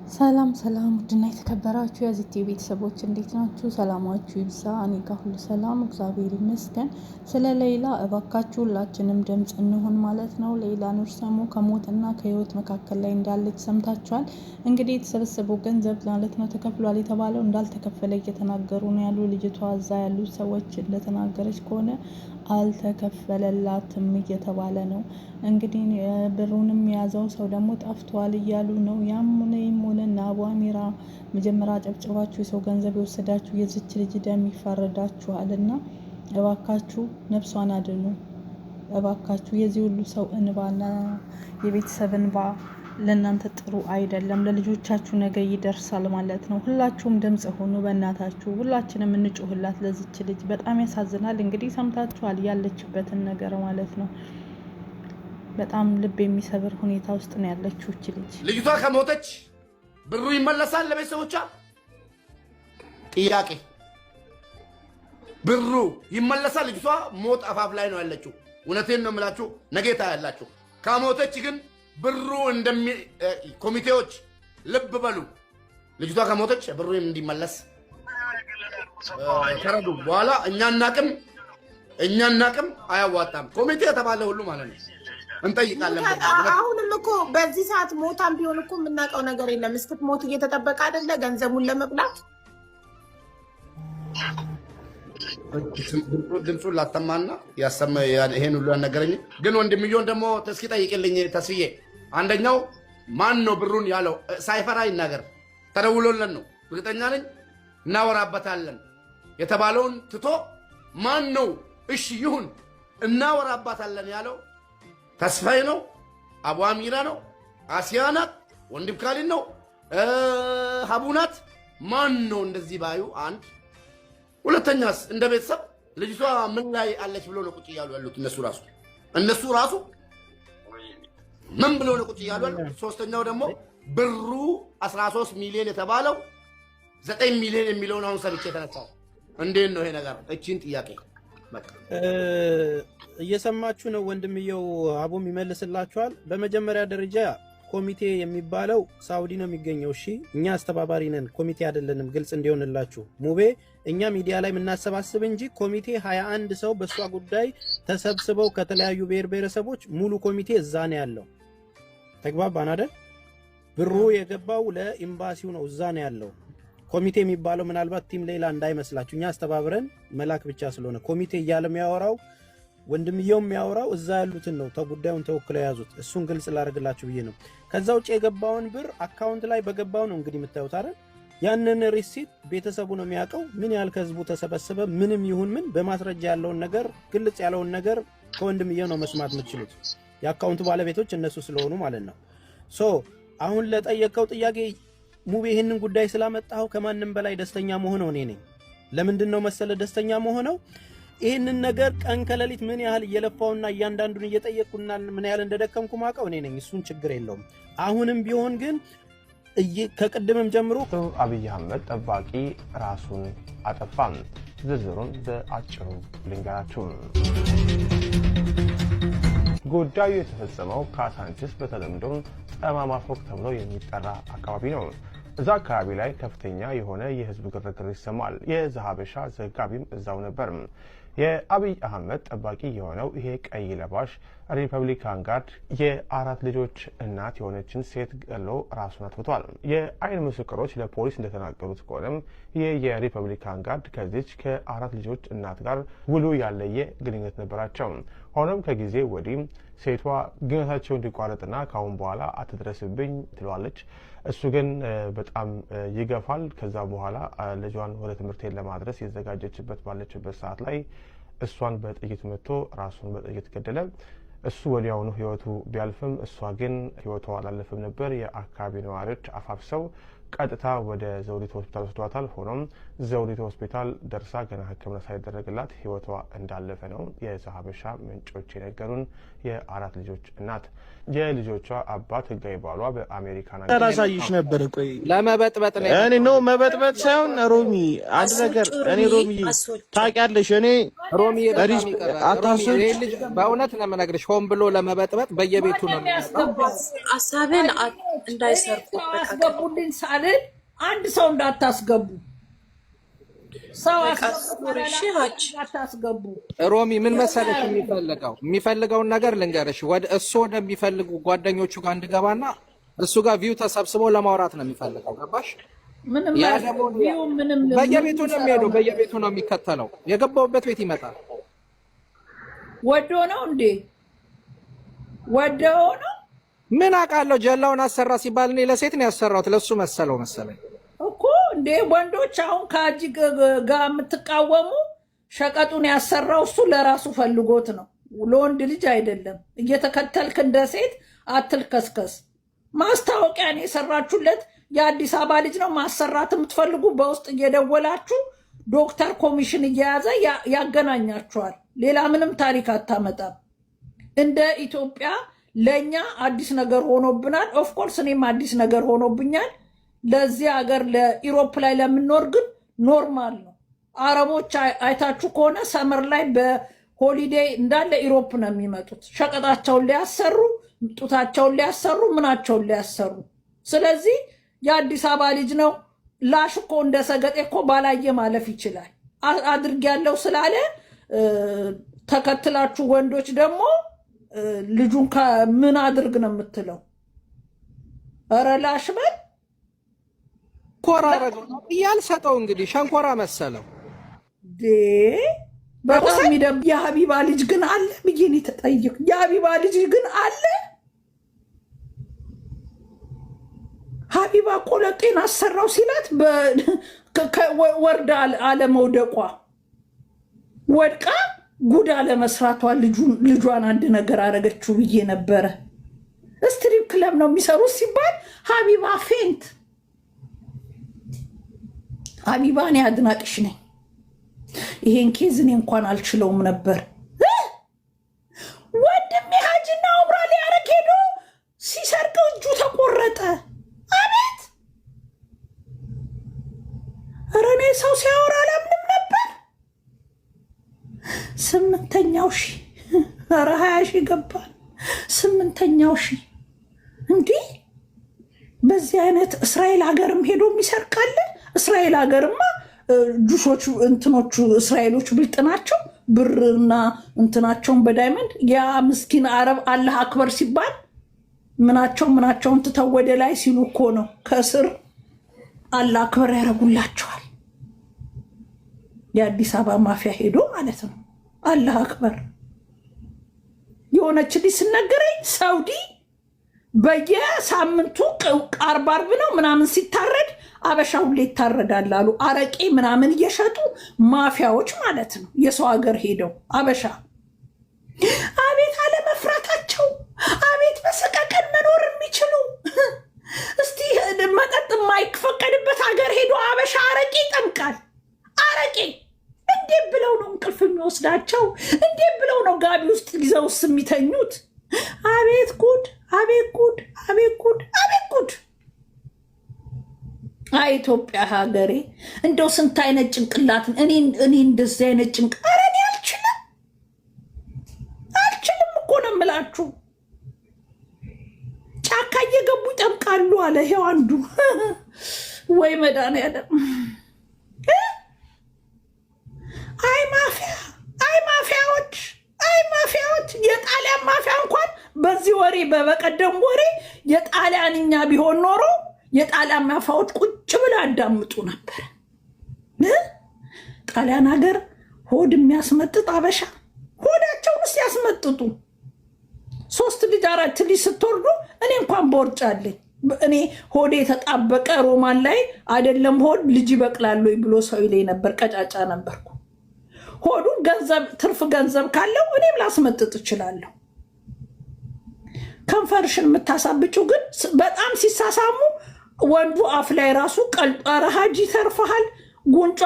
ሰላም ሰላም ውድና የተከበራችሁ የዚቲ ቤተሰቦች እንዴት ናችሁ? ሰላማችሁ ይብዛ። እኔ ጋር ሁሉ ሰላም እግዚአብሔር ይመስገን። ስለ ሌይላ እባካችሁ ሁላችንም ድምጽ እንሆን ማለት ነው። ሌይላ ኑርሰሙ ከሞትና ከህይወት መካከል ላይ እንዳለች ሰምታችኋል። እንግዲህ የተሰበሰበው ገንዘብ ማለት ነው ተከፍሏል የተባለው እንዳልተከፈለ እየተናገሩ ነው ያሉ። ልጅቷ እዛ ያሉ ሰዎች እንደተናገረች ከሆነ አልተከፈለላትም እየተባለ ነው። እንግዲህ ብሩንም የያዘው ሰው ደግሞ ጠፍቷል እያሉ ነው። ያም ሆነ እና አቡ አሚራ መጀመሪያ ጨብጭባችሁ የሰው ገንዘብ የወሰዳችሁ የዚች ልጅ ደም ይፋረዳችኋል እና እባካችሁ ነፍሷን አድኑ። እባካችሁ የዚህ ሁሉ ሰው እንባና የቤተሰብ እንባ ለእናንተ ጥሩ አይደለም። ለልጆቻችሁ ነገ ይደርሳል ማለት ነው። ሁላችሁም ድምጽ ሆኑ በእናታችሁ። ሁላችንም እንጮህላት ለዚች ልጅ። በጣም ያሳዝናል። እንግዲህ ሰምታችኋል ያለችበትን ነገር ማለት ነው። በጣም ልብ የሚሰብር ሁኔታ ውስጥ ነው ያለችው እቺ ልጅ። ልጅቷ ከሞተች ብሩ ይመለሳል ለቤተሰቦቿ? ጥያቄ። ብሩ ይመለሳል? ልጅቷ ሞት አፋፍ ላይ ነው ያለችው። እውነቴን ነው የምላችሁ፣ ነገ ታያላችሁ። ከሞተች ግን ብሩ ኮሚቴዎች ልብ በሉ። ልጅቷ ከሞተች ብሩ እንዲመለስ ተረዱ። በኋላ እኛ እናቅም አያዋጣም። ኮሚቴ የተባለ ሁሉ ማለት ነው እንጠይቃለን። አሁንም እኮ በዚህ ሰዓት ሞታም ቢሆን እኮ የምናውቀው ነገር የለም። እስክትሞት እየተጠበቀ አይደለ ገንዘቡን ለመብላት። ድምፁን ላተማና ይሄን ሁሉ ያነገረኝ ግን ወንድምየውን ደግሞ እስኪ ጠይቅልኝ ተስፍዬ። አንደኛው ማን ነው ብሩን ያለው? ሳይፈራ ይናገር። ተደውሎለን ነው እርግጠኛ ነኝ። እናወራበታለን የተባለውን ትቶ ማን ነው እሺ ይሁን እናወራባታለን ያለው? ተስፋዬ ነው? አቡ አሚራ ነው? አሲያ ናት? ወንድም ካሊድ ነው? ሀቡ ናት? ማን ነው እንደዚህ ባዩ? አንድ ሁለተኛስ እንደ ቤተሰብ ልጅቷ ምን ላይ አለች ብሎ ነው ቁጭ እያሉ ያሉት? እነሱ ራሱ ምን ብሎ ነው ቁጭ እያሉ ያሉት? ሶስተኛው ደግሞ ብሩ 13 ሚሊዮን የተባለው 9 ሚሊዮን የሚለውን አሁን ሰልቼ የተነሳው እንዴት ነው ይሄ ነገር? እቺን ጥያቄ እየሰማችሁ ነው። ወንድምየው አቡም ይመልስላችኋል። በመጀመሪያ ደረጃ ኮሚቴ የሚባለው ሳውዲ ነው የሚገኘው። እሺ እኛ አስተባባሪ ነን፣ ኮሚቴ አይደለንም። ግልጽ እንዲሆንላችሁ ሙቤ፣ እኛ ሚዲያ ላይ የምናሰባስብ እንጂ ኮሚቴ 21 ሰው በእሷ ጉዳይ ተሰብስበው ከተለያዩ ብሔር ብሔረሰቦች ሙሉ ኮሚቴ እዛ ነው ያለው። ተግባባን አይደል? ብሩ የገባው ለኤምባሲው ነው፣ እዛ ነው ያለው። ኮሚቴ የሚባለው ምናልባት ቲም ሌላ እንዳይመስላችሁ፣ እኛ አስተባብረን መላክ ብቻ ስለሆነ ኮሚቴ እያለ የሚያወራው ወንድምየው የሚያወራው እዛ ያሉትን ነው ተጉዳዩን ተወክለው የያዙት። እሱን ግልጽ ላደርግላችሁ ብዬ ነው። ከዛ ውጭ የገባውን ብር አካውንት ላይ በገባው ነው እንግዲህ የምታዩት አይደል? ያንን ሪሲት ቤተሰቡ ነው የሚያውቀው። ምን ያህል ከህዝቡ ተሰበሰበ ምንም ይሁን ምን በማስረጃ ያለውን ነገር ግልጽ ያለውን ነገር ከወንድምየው ነው መስማት የምትችሉት። የአካውንቱ ባለቤቶች እነሱ ስለሆኑ ማለት ነው። አሁን ለጠየቀው ጥያቄ ሙቤ ይህንን ጉዳይ ስላመጣው ከማንም በላይ ደስተኛ መሆነው እኔ ነኝ። ለምንድን ነው መሰለ ደስተኛ መሆነው? ይህንን ነገር ቀን ከሌሊት ምን ያህል እየለፋውና እያንዳንዱን እየጠየቅኩና ምን ያህል እንደደከምኩ ማውቀው እኔ ነኝ። እሱን ችግር የለውም። አሁንም ቢሆን ግን ከቅድምም ጀምሮ አብይ አህመድ ጠባቂ ራሱን አጠፋም። ዝርዝሩን በአጭሩ ልንገራችሁ። ጉዳዩ የተፈጸመው ካሳንቺስ በተለምዶ ጠማማ ፎቅ ተብሎ የሚጠራ አካባቢ ነው። እዛ አካባቢ ላይ ከፍተኛ የሆነ የህዝብ ግርግር ይሰማል። የዘሀበሻ ዘጋቢም እዛው ነበር። የአብይ አህመድ ጠባቂ የሆነው ይሄ ቀይ ለባሽ ሪፐብሊካን ጋርድ የአራት ልጆች እናት የሆነችን ሴት ገሎ ራሱን አጥፍቷል። የአይን ምስክሮች ለፖሊስ እንደተናገሩት ከሆነም ይህ የሪፐብሊካን ጋርድ ከዚች ከአራት ልጆች እናት ጋር ውሉ ያለየ ግንኙነት ነበራቸው። ሆኖም ከጊዜ ወዲህ ሴቷ ግንኙነታቸው እንዲቋረጥና ካሁን በኋላ አትድረስብኝ ትለዋለች። እሱ ግን በጣም ይገፋል። ከዛ በኋላ ልጇን ወደ ትምህርት ቤት ለማድረስ የዘጋጀችበት ባለችበት ሰዓት ላይ እሷን በጥይት መቶ ራሱን በጥይት ገደለ። እሱ ወዲያውኑ ህይወቱ ቢያልፍም እሷ ግን ህይወቷ አላለፈም ነበር። የአካባቢ ነዋሪዎች አፋፍሰው ቀጥታ ወደ ዘውዲቱ ሆስፒታል ወስዷታል። ሆኖም ዘውዲቱ ሆስፒታል ደርሳ ገና ሕክምና ሳይደረግላት ህይወቷ እንዳለፈ ነው የዘሀበሻ ምንጮች የነገሩን። የአራት ልጆች እናት የልጆቿ አባት ህጋዊ ባሏ በአሜሪካ ነገር ራሳይሽ ነበር። ቆይ ለመበጥበጥ ነው እኔ ነው መበጥበጥ ሳይሆን ሮሚ አንድ ነገር እኔ ሮሚ ታውቂያለሽ፣ እኔ ሮሚ አታስብ። በእውነት ነው የምነግርሽ ሆን ብሎ ለመበጥበጥ በየቤቱ ነው የሚያስገባው። ሀሳብን እንዳይሰርቁ አስገቡልኝ ሳልል አንድ ሰው እንዳታስገቡ። ሰው አታስገቡ። ሮሚ ምን መሰለሽ የሚፈልገውን ነገር ልንገርሽ። እሱ ወደሚፈልጉ ጓደኞቹ ጋር እንድገባና እሱ ጋር ቪው ተሰብስቦ ለማውራት ነው የሚፈልገው። ገባሽ? በየቤቱ ነው የሚሄደው፣ በየቤቱ ነው የሚከተለው። የገባውበት ቤት ይመጣል። ወዶ ነው እንዴ? ወደው ነው? ምን አውቃለሁ። ጀላውን አሰራ ሲባል እኔ ለሴት ነው ያሰራሁት፣ ለሱ መሰለው መሰለኝ እኮ እንዴ። ወንዶች አሁን ከአጂ ጋር የምትቃወሙ ሸቀጡን ያሰራው እሱ ለራሱ ፈልጎት ነው፣ ለወንድ ልጅ አይደለም። እየተከተልክ እንደ ሴት አትልከስከስ። ማስታወቂያን የሰራችሁለት የአዲስ አበባ ልጅ ነው። ማሰራት የምትፈልጉ በውስጥ እየደወላችሁ ዶክተር ኮሚሽን እየያዘ ያገናኛችኋል። ሌላ ምንም ታሪክ አታመጣም። እንደ ኢትዮጵያ ለእኛ አዲስ ነገር ሆኖብናል። ኦፍኮርስ እኔም አዲስ ነገር ሆኖብኛል። ለዚህ ሀገር ለኢሮፕ ላይ ለምንኖር ግን ኖርማል ነው። አረቦች አይታችሁ ከሆነ ሰመር ላይ በሆሊዴይ እንዳለ ኢሮፕ ነው የሚመጡት። ሸቀጣቸውን ሊያሰሩ፣ ጡታቸውን ሊያሰሩ፣ ምናቸውን ሊያሰሩ። ስለዚህ የአዲስ አበባ ልጅ ነው። ላሽ እኮ እንደ ሰገጤ እኮ ባላየ ማለፍ ይችላል። አድርግ ያለው ስላለ ተከትላችሁ ወንዶች ደግሞ ልጁን ምን አድርግ ነው የምትለው? ኧረ ላሽ በል ኮራ ረገው እያልሰጠው እንግዲህ ሸንኮራ መሰለው። በጣም የሚደብ የሀቢባ ልጅ ግን አለ ብዬ ነው የተጠየቅ። የሀቢባ ልጅ ግን አለ። ሀቢባ ቆለጤን አሰራው ሲላት ወርዳ አለመውደቋ ወድቃ ጉድ አለመስራቷ ልጇን አንድ ነገር አረገችው ብዬ ነበረ። ስትሪፕ ክለብ ነው የሚሰሩት ሲባል ሀቢባ ፌንት። ሀቢባ እኔ አድናቂሽ ነኝ። ይሄን ኬዝ እኔ እንኳን አልችለውም ነበር። ወንድሜ ሀጅና ኡምራ ሊያረግ ሄዶ ሲሰርቀው እጁ ተቆረጠ። አቤት! ኧረ እኔ ሰው ሲያወራ አላምንም ነበር። 8ኛው ሺህ ኧረ 20 ሺህ ገባል። 8ኛው ሺህ እንዲህ በዚህ አይነት እስራኤል ሀገርም ሄዶ የሚሰርቃለ። እስራኤል ሀገርማ ጁሾቹ እንትኖቹ እስራኤሎች ብልጥ ናቸው። ብርና እንትናቸውን በዳይመንድ ያ ምስኪን አረብ አላህ አክበር ሲባል ምናቸውን ትተው ወደ ላይ ሲሉ እኮ ነው ከስር አላህ አክበር ያደርጉላቸዋል። የአዲስ አበባ ማፊያ ሄዶ ማለት ነው። አላህ አክበር የሆነች ልጅ ስነገረኝ ሳውዲ በየሳምንቱ አርብ ነው ምናምን ሲታረድ አበሻ ሁሌ ይታረዳል አሉ። አረቄ ምናምን እየሸጡ ማፊያዎች ማለት ነው። የሰው ሀገር ሄደው አበሻ። አቤት አለመፍራታቸው! አቤት በሰቀቀን መኖር የሚችሉ! እስቲ መጠጥ የማይፈቀድበት ሀገር ሄዶ አበሻ አረቄ ይጠምቃል። አረቄ እንዴት ብለው ነው እንቅልፍ የሚወስዳቸው? እንዴት ብለው ነው ጋቢ ውስጥ ይዘውስ የሚተኙት? አቤት ጉድ! አቤት ጉድ! አቤት ጉድ! አቤት ጉድ! ኢትዮጵያ ሀገሬ እንደው ስንት አይነት ጭንቅላት! እኔ እንደዚህ አይነት ኧረ እኔ አልችልም እኮ ነው የምላችሁ። ጫካ እየገቡ ይጠምቃሉ አለ። ይሄው አንዱ ወይ መድኃኒዓለም! አይ ማፊያ! አይ ማፊያዎች! አይ ማፊያዎች! የጣሊያን ማፊያ እንኳን በዚህ ወሬ በቀደም ወሬ የጣሊያንኛ ቢሆን ኖሮ የጣሊያን ማፊያዎች ቁጭ ብለው ያዳምጡ ነበር። ጣሊያን ሀገር ሆድ የሚያስመጥጥ አበሻ ሆዳቸውንስ ያስመጥጡ። 3 ልጅ 4 ልጅ ስትወርዱ እኔ እንኳን በወርጫለኝ። እኔ ሆዴ የተጣበቀ ሮማን ላይ አይደለም ሆድ ልጅ ይበቅላል ብሎ ሰው ይለኝ ነበር። ቀጫጫ ነበርኩ። ሆዱ ገንዘብ ትርፍ ገንዘብ ካለው እኔም ላስመጥጥ እችላለሁ። ከንፈርሽን የምታሳብጭው ግን በጣም ሲሳሳሙ ወንዱ አፍ ላይ ራሱ ቀልጠረ ሀጂ ተርፈሃል። ጉንጯ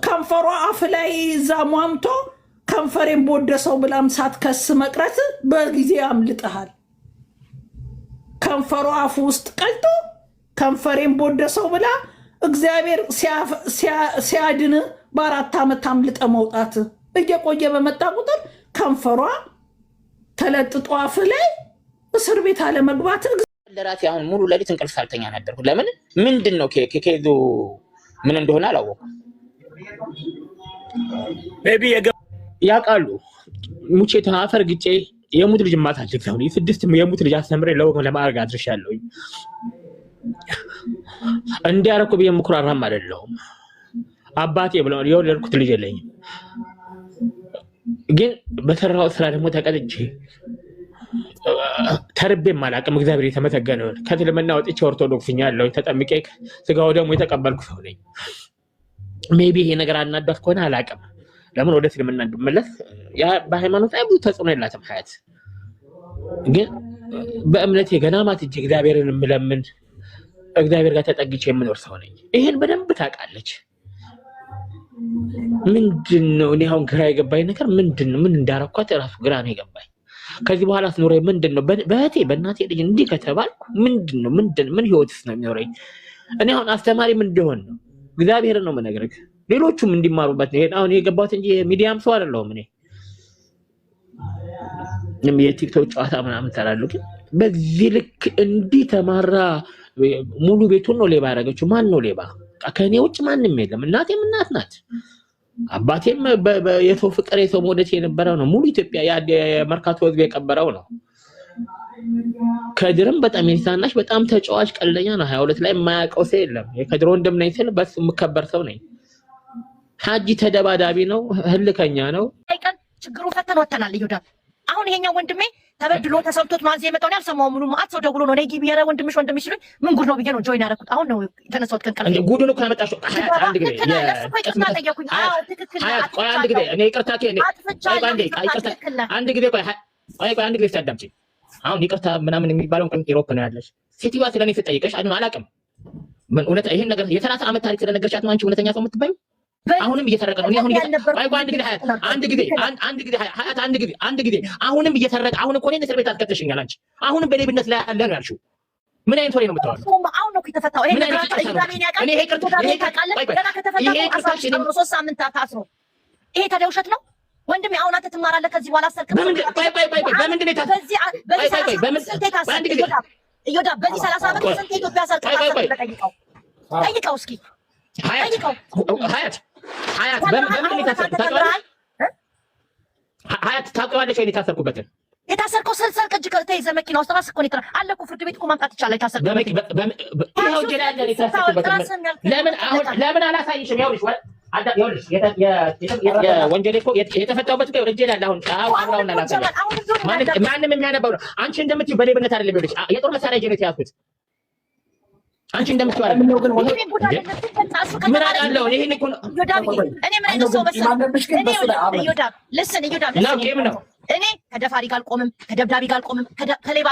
ከንፈሯ አፍ ላይ ዛሟምቶ ከንፈሬን ቦደሰው ብላም ሳትከስ መቅረት በጊዜ አምልጠሃል። ከንፈሯ አፍ ውስጥ ቀልጦ ከንፈሬን ቦደሰው ብላ እግዚአብሔር ሲያድን በ4 ዓመት አምልጠ መውጣት እየቆየ በመጣ ቁጥር ከንፈሯ ተለጥጦ አፍ ላይ እስር ቤት አለመግባት ለራሴ አሁን ሙሉ ሌሊት እንቅልፍ ሳልተኛ ነበርኩ። ለምን ምንድነው ከኬዙ ምን እንደሆነ አላወኩም። ቤቢ ያውቃሉ ሙቼ ተናፈር ግጬ የሙት ልጅ ማታልክ ነው። የስድስት የሙት ልጅ አስተምሬ ለወግ ለማርጋ አድርሻለሁ። እንዲያረኩ በየምኩራራም አይደለም አባቴ ብለው የወለድኩት ልጅ የለኝም። ግን በተራው ስራ ደግሞ ተቀጥቼ ተርቤ ማላቀም እግዚአብሔር የተመሰገነ ይሁን። ከትልምና ወጥቼ ኦርቶዶክስኛ ያለው ተጠምቄ ስጋው ደግሞ የተቀበልኩ ሰው ነኝ። ሜቢ ይሄ ነገር አናዳት ከሆነ አላቀም ለምን ወደ ትልምና እንድመለስ ያ በሃይማኖት ላይ ብዙ ተጽዕኖ የላትም ሀያት። ግን በእምነቴ ገና ማትጄ እግዚአብሔርን የምለምን እግዚአብሔር ጋር ተጠግቼ የምኖር ሰው ነኝ። ይሄን በደንብ ታውቃለች። ምንድነው እኔ አሁን ግራ የገባኝ ነገር ምንድነው? ምን እንዳረኳት እራሱ ግራ ነው የገባኝ። ከዚህ በኋላ ስኖር ምንድነው በእህቴ በእናቴ ልጅ እንዲህ ከተባልኩ ምንድነው ምን ህይወትስ ነው የሚኖረኝ? እኔ አሁን አስተማሪ ምን እንደሆነ ነው እግዚአብሔር ነው የምነግርህ። ሌሎቹም እንዲማሩበት ነው አሁን የገባሁት እንጂ ሚዲያም ሰው አይደለሁም። እኔ የቲክቶክ ጨዋታ ምናምን ተላልኩ። በዚህ ልክ እንዲህ ተማራ ሙሉ ቤቱን ነው ሌባ ያደረገችው። ማን ነው ሌባ? ከኔ ውጭ ማንም የለም። እናቴም እናት ናት። አባቴም የሰው ፍቅር የሰው ሞደት የነበረው ነው። ሙሉ ኢትዮጵያ የመርካቶ ህዝብ የቀበረው ነው። ከድርም በጣም የታናሽ በጣም ተጫዋች ቀለኛ ነው። 22 ላይ የማያውቀው ሰው የለም። የከድሮ ወንድም ነኝ ስል በሱ የምከበር ሰው ነኝ። ሀጂ ተደባዳቢ ነው፣ ህልከኛ ነው። ቀን ችግሩ ፈተን ወተናል። ይሁዳ አሁን ይሄኛው ወንድሜ ተበድሎ ተሰብቶት ማንዚ የመጣው ነው ያልሰማው። ሙሉ ማአት ሰው ደውሎ ነው ነይ ግቢ ያረ ወንድምሽ ሲሉኝ ምን ጉድ ነው ብዬ ነው ጆይን ያደረኩት። አሁን ነው የተነሳሁት። ከንቀል እንዴ ጉድ ነው ካመጣሽ አንድ ጊዜ አንድ ጊዜ እኔ ይቅርታ አንድ ጊዜ አንድ ጊዜ ታዳምጪ። አሁን ይቅርታ ምናምን የሚባለው እንኳን ኢሮፕ ነው ያለሽ ሴትዮዋ ስለኔ ስትጠይቀሽ አላውቅም። ምን እውነት ይሄን ነገር የ30 ዓመት ታሪክ ስለነገርሻት ነው አንቺ እውነተኛ ሰው የምትባዩ? አሁንም እየተረቀ ነው። አሁን አንድ ጊዜ አሁንም እየተረቀ አሁን እኮ እኔን እስር ቤት አስከተሽኛል። አንቺ አሁንም በሌብነት ላይ ያለ ነው ያልሽው። ምን አይነት ወሬ ነው የምታወራው? አሁን ነው የተፈታው። ይሄ ነገር ሶስት ሳምንት ታስሮ ይሄ ታዲያ ውሸት ነው ወንድሜ? አሁን አንተ ትማራለህ ከዚህ በኋላ አሰርክም። በምንድን ነው ይወዳ በዚህ 30 ዓመት ስንት ኢትዮጵያ ሰርቀህ ጠይቀው እስኪ ሀያት በምንድን ነው ሀያት ታውቂዋለሽ ወይ የታሰርኩበትን? የታሰርከው ስልሰል ቅጅ ተይዘህ መኪና ውስጥ ራስህ እኮ ነው አለ እኮ ፍርድ ቤት እኮ ማምጣት ይቻላል። የታሰርኩበት ለምን አላሳይሽም? ይኸውልሽ ወንጀሌ እኮ የተፈታሁበት እኮ ወንጀል አለ። አሁን አብራውን አላሳይም። ማንም የሚያነባው ነው። አንቺ እንደምትይው በሌብነት አይደለም። ይኸውልሽ የጦር መሳሪያ ይዤ ነው የተያዝኩት። አንቺ እንደምትይው አይደለም። ምን አውቃለሁ እኔ ይሄን እኮ ነው እኔ ምን አይነት ሰው መሰለህ? እኔ ከደፋሪ ጋር አልቆምም፣ ከደብዳቢ ጋር አልቆምም፣ ከሌባ